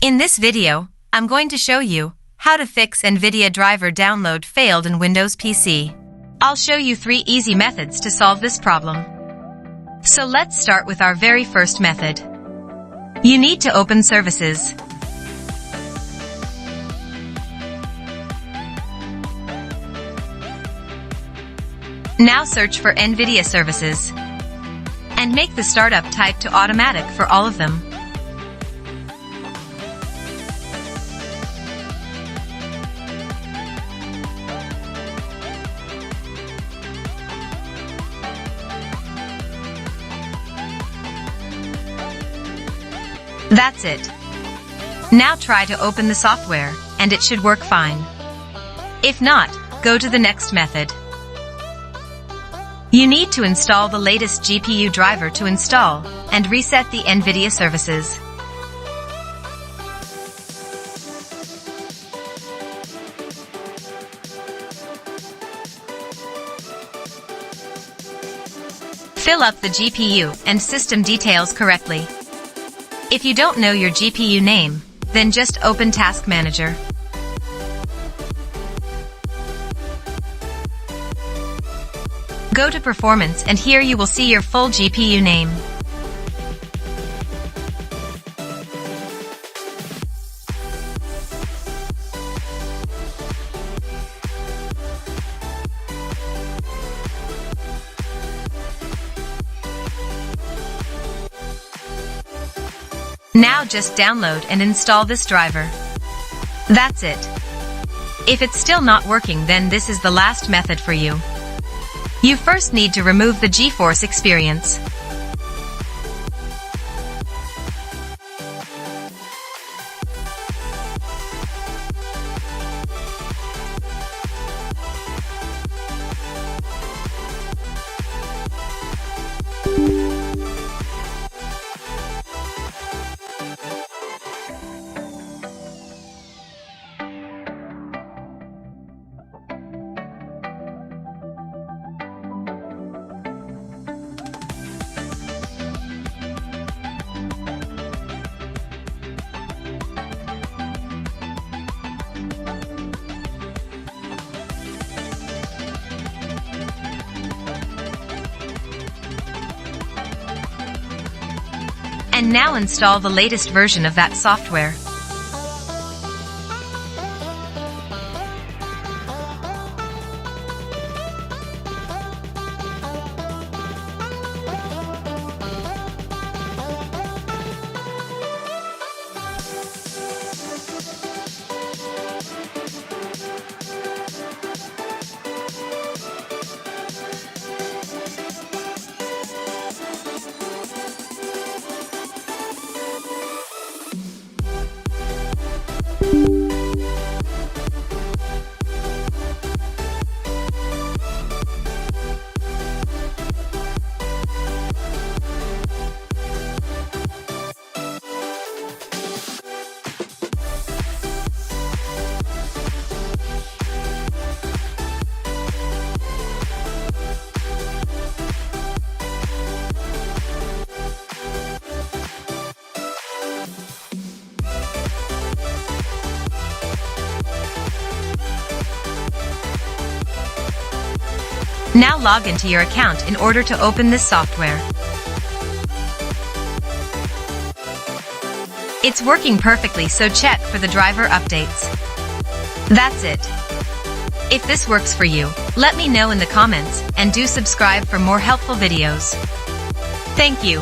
In this video, I'm going to show you how to fix NVIDIA driver download failed in Windows PC. I'll show you 3 easy methods to solve this problem. So let's start with our very first method. You need to open Services. Now search for NVIDIA services and make the startup type to automatic for all of them. That's it. Now try to open the software, and it should work fine. If not, go to the next method. You need to install the latest GPU driver to install and reset the NVIDIA services. Fill up the GPU and system details correctly. If you don't know your GPU name, then just open Task Manager. Go to Performance and here you will see your full GPU name. Now just download and install this driver. That's it. If it's still not working, then this is the last method for you. You first need to remove the GeForce Experience. And now install the latest version of that software. Now log into your account in order to open this software. It's working perfectly, so check for the driver updates. That's it. If this works for you, let me know in the comments and do subscribe for more helpful videos. Thank you.